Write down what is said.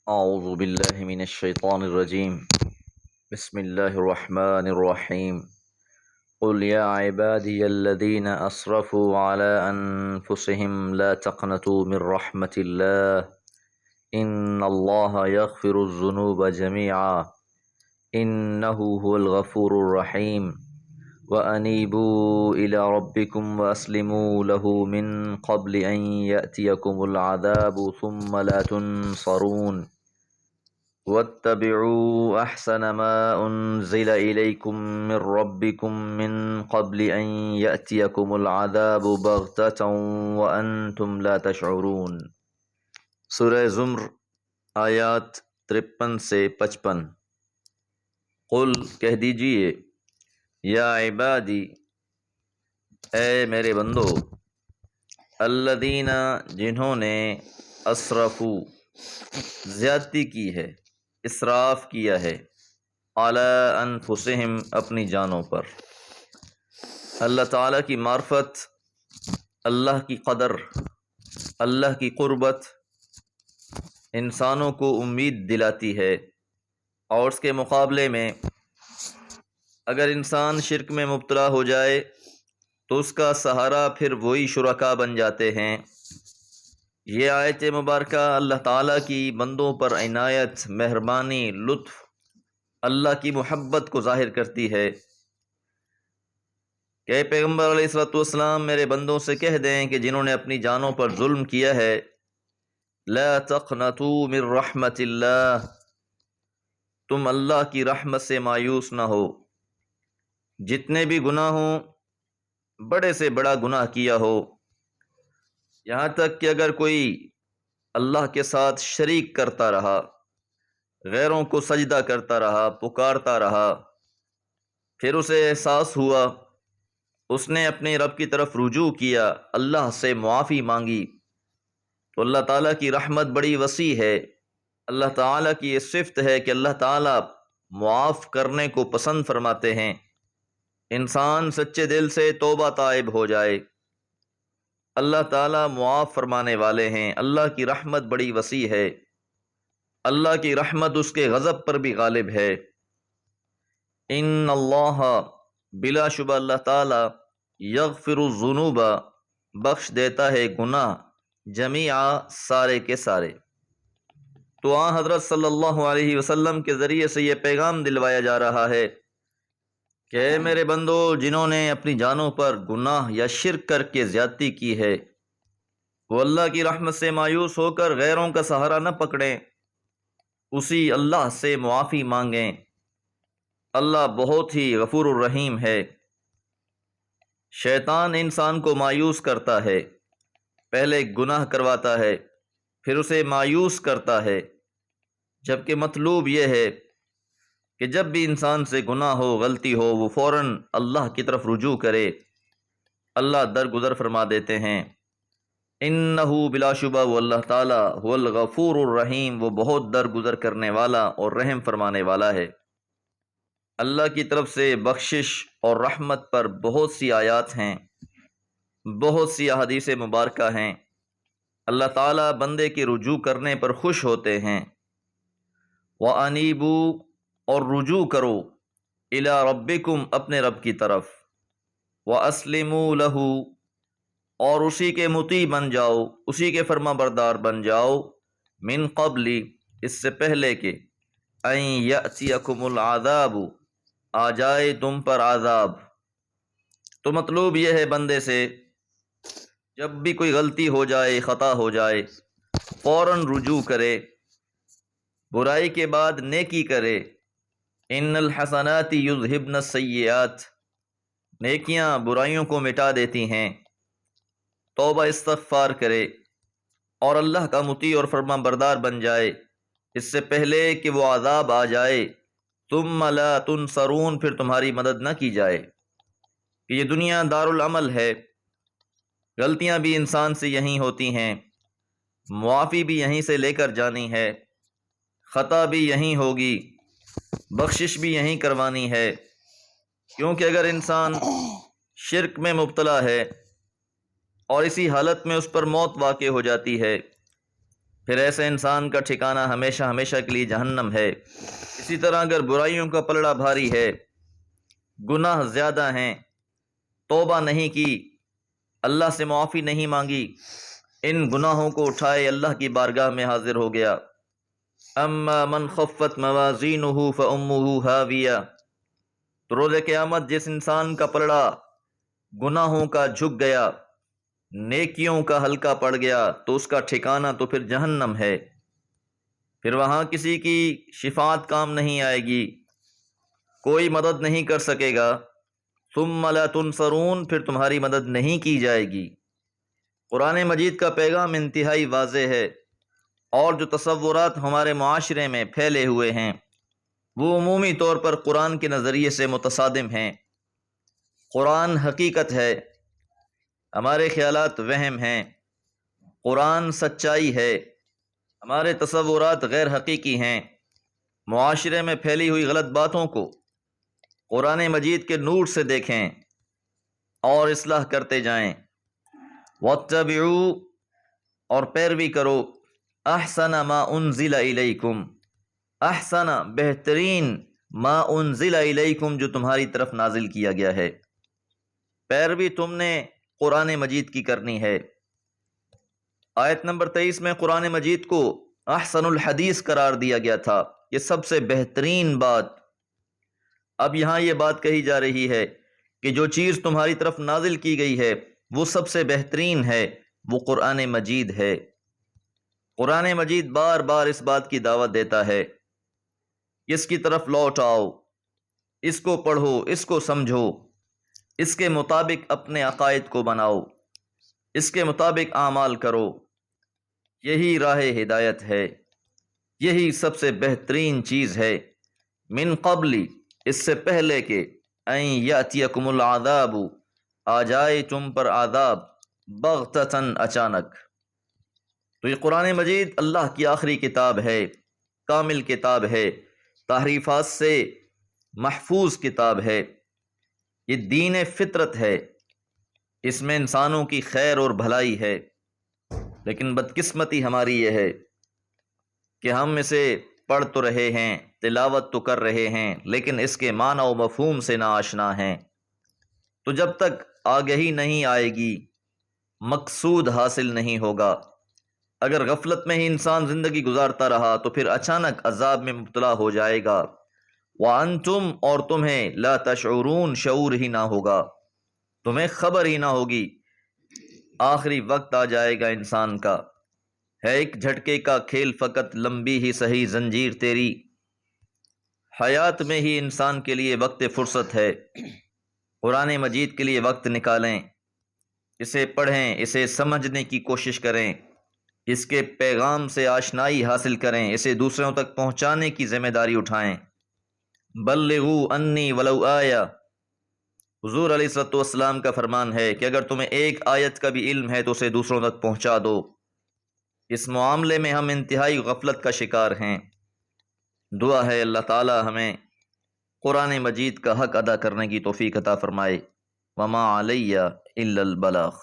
أعوذ بالله من الشيطان الرجيم. بسم الله الرحمن الرحيم. قل يا عبادي الذين أسرفوا على أنفسهم لا تقنطوا من رحمة الله إن الله يغفر الذنوب جميعا إنه هو الغفور الرحيم. وأنيبوا إلى ربكم وأسلموا له من قبل أن يأتيكم العذاب ثم لا تنصرون. واتبعوا أحسن ما أنزل إليكم من ربكم من قبل أن يأتيكم العذاب بغتة وأنتم لا تشعرون. سورہ زمر آیات 53 سے 55۔ قل کہہ دیجئے، یا عبادی اے میرے بندو، الذین جنہوں نے اسرفو زیادتی کی ہے، اسراف کیا ہے، علی انفسہم اپنی جانوں پر۔ اللہ تعالیٰ کی معرفت، اللہ کی قدر، اللہ کی قربت انسانوں کو امید دلاتی ہے، اور اس کے مقابلے میں اگر انسان شرک میں مبتلا ہو جائے تو اس کا سہارا پھر وہی شرکا بن جاتے ہیں۔ یہ آیت مبارکہ اللہ تعالیٰ کی بندوں پر عنایت، مہربانی، لطف، اللہ کی محبت کو ظاہر کرتی ہے کہ پیغمبر علیہ الصلوۃ والسلام میرے بندوں سے کہہ دیں کہ جنہوں نے اپنی جانوں پر ظلم کیا ہے، لا تقنطوا من رحمت اللہ، تم اللہ کی رحمت سے مایوس نہ ہو۔ جتنے بھی گناہ ہوں، بڑے سے بڑا گناہ کیا ہو، یہاں تک کہ اگر کوئی اللہ کے ساتھ شریک کرتا رہا، غیروں کو سجدہ کرتا رہا، پکارتا رہا، پھر اسے احساس ہوا، اس نے اپنے رب کی طرف رجوع کیا، اللہ سے معافی مانگی، تو اللہ تعالیٰ کی رحمت بڑی وسیع ہے۔ اللہ تعالیٰ کی یہ صفت ہے کہ اللہ تعالیٰ معاف کرنے کو پسند فرماتے ہیں۔ انسان سچے دل سے توبہ طائب ہو جائے، اللہ تعالیٰ معاف فرمانے والے ہیں۔ اللہ کی رحمت بڑی وسیع ہے، اللہ کی رحمت اس کے غضب پر بھی غالب ہے۔ ان اللہ، بلا شبہ اللہ تعالیٰ، یغفر الذنوب، بخش دیتا ہے گناہ، جمیعا، سارے کے سارے۔ تو آن حضرت صلی اللہ علیہ وسلم کے ذریعے سے یہ پیغام دلوایا جا رہا ہے کہ اے میرے بندو، جنہوں نے اپنی جانوں پر گناہ یا شرک کر کے زیادتی کی ہے، وہ اللہ کی رحمت سے مایوس ہو کر غیروں کا سہارا نہ پکڑیں، اسی اللہ سے معافی مانگیں۔ اللہ بہت ہی غفور الرحیم ہے۔ شیطان انسان کو مایوس کرتا ہے، پہلے گناہ کرواتا ہے، پھر اسے مایوس کرتا ہے، جبکہ مطلوب یہ ہے کہ جب بھی انسان سے گناہ ہو، غلطی ہو، وہ فوراً اللہ کی طرف رجوع کرے، اللہ درگزر فرما دیتے ہیں۔ انہو، بلا شبہ وہ اللہ تعالیٰ، هو الغفور الرحیم، وہ بہت درگزر کرنے والا اور رحم فرمانے والا ہے۔ اللہ کی طرف سے بخشش اور رحمت پر بہت سی آیات ہیں، بہت سی احادیث مبارکہ ہیں۔ اللہ تعالیٰ بندے کے رجوع کرنے پر خوش ہوتے ہیں۔ وَأَنِيبُوا، اور رجوع کرو، الی ربکم، اپنے رب کی طرف، وَأَسْلِمُوا لَهُ، اور اسی کے مطیع بن جاؤ، اسی کے فرما بردار بن جاؤ، من قبل، اس سے پہلے کہ ان یأتیکم العذاب، آ جائے تم پر عذاب۔ تو مطلوب یہ ہے بندے سے، جب بھی کوئی غلطی ہو جائے، خطا ہو جائے، فوراً رجوع کرے، برائی کے بعد نیکی کرے۔ ان الحسنات یذہبن السیئات، نیکیاں برائیوں کو مٹا دیتی ہیں۔ توبہ استغفار کرے اور اللہ کا مطیع اور فرما بردار بن جائے، اس سے پہلے کہ وہ عذاب آ جائے۔ ثم لا تنصرون، پھر تمہاری مدد نہ کی جائے، کہ یہ دنیا دارالعمل ہے، غلطیاں بھی انسان سے یہیں ہوتی ہیں، معافی بھی یہیں سے لے کر جانی ہے، خطا بھی یہیں ہوگی، بخشش بھی یہیں کروانی ہے۔ کیونکہ اگر انسان شرک میں مبتلا ہے اور اسی حالت میں اس پر موت واقع ہو جاتی ہے، پھر ایسے انسان کا ٹھکانہ ہمیشہ ہمیشہ کے لیے جہنم ہے۔ اسی طرح اگر برائیوں کا پلڑا بھاری ہے، گناہ زیادہ ہیں، توبہ نہیں کی، اللہ سے معافی نہیں مانگی، ان گناہوں کو اٹھائے اللہ کی بارگاہ میں حاضر ہو گیا، اما من خفت موازینہ فامہ ہاویہ، تو روز قیامت جس انسان کا پلڑا گناہوں کا جھک گیا، نیکیوں کا ہلکا پڑ گیا، تو اس کا ٹھکانہ تو پھر جہنم ہے۔ پھر وہاں کسی کی شفاعت کام نہیں آئے گی، کوئی مدد نہیں کر سکے گا، ثم لا تنصرون، پھر تمہاری مدد نہیں کی جائے گی۔ قرآن مجید کا پیغام انتہائی واضح ہے، اور جو تصورات ہمارے معاشرے میں پھیلے ہوئے ہیں وہ عمومی طور پر قرآن کے نظریے سے متصادم ہیں۔ قرآن حقیقت ہے، ہمارے خیالات وہم ہیں، قرآن سچائی ہے، ہمارے تصورات غیر حقیقی ہیں۔ معاشرے میں پھیلی ہوئی غلط باتوں کو قرآن مجید کے نور سے دیکھیں اور اصلاح کرتے جائیں۔ واتبعوا، اور پیروی کرو، احسن ما انزل الیکم، احسن بہترین، ما انزل الیکم جو تمہاری طرف نازل کیا گیا ہے۔ پیروی تم نے قرآن مجید کی کرنی ہے۔ آیت نمبر 23 میں قرآن مجید کو احسن الحدیث قرار دیا گیا تھا، یہ سب سے بہترین بات۔ اب یہاں یہ بات کہی جا رہی ہے کہ جو چیز تمہاری طرف نازل کی گئی ہے وہ سب سے بہترین ہے، وہ قرآن مجید ہے۔ قرآن مجید بار بار اس بات کی دعوت دیتا ہے، اس کی طرف لوٹ آؤ، اس کو پڑھو، اس کو سمجھو، اس کے مطابق اپنے عقائد کو بناؤ، اس کے مطابق اعمال کرو۔ یہی راہ ہدایت ہے، یہی سب سے بہترین چیز ہے۔ من قبل، اس سے پہلے کہ ان یاتیکم العذاب، آ جائے تم پر عذاب، بغتتاً، اچانک۔ تو یہ قرآن مجید اللہ کی آخری کتاب ہے، کامل کتاب ہے، تحریفات سے محفوظ کتاب ہے، یہ دین فطرت ہے، اس میں انسانوں کی خیر اور بھلائی ہے۔ لیکن بدقسمتی ہماری یہ ہے کہ ہم اسے پڑھ تو رہے ہیں، تلاوت تو کر رہے ہیں، لیکن اس کے معنی و مفہوم سے نا آشنا ہیں۔ تو جب تک آگہی نہیں آئے گی، مقصود حاصل نہیں ہوگا۔ اگر غفلت میں ہی انسان زندگی گزارتا رہا تو پھر اچانک عذاب میں مبتلا ہو جائے گا۔ وَأَنْتُمْ، اور تمہیں، لا تشعرون، شعور ہی نہ ہوگا، تمہیں خبر ہی نہ ہوگی۔ آخری وقت آ جائے گا انسان کا، ہے ایک جھٹکے کا کھیل فقط، لمبی ہی سہی زنجیر تیری۔ حیات میں ہی انسان کے لیے وقت فرصت ہے، قرآن مجید کے لیے وقت نکالیں، اسے پڑھیں، اسے سمجھنے کی کوشش کریں، اس کے پیغام سے آشنائی حاصل کریں، اسے دوسروں تک پہنچانے کی ذمہ داری اٹھائیں۔ بلغوا انی ولو آیہ، حضور علیہ الصلوۃ والسلام کا فرمان ہے کہ اگر تمہیں ایک آیت کا بھی علم ہے تو اسے دوسروں تک پہنچا دو۔ اس معاملے میں ہم انتہائی غفلت کا شکار ہیں۔ دعا ہے اللہ تعالی ہمیں قرآن مجید کا حق ادا کرنے کی توفیق عطا فرمائے۔ وما علیہ الا البلاغ۔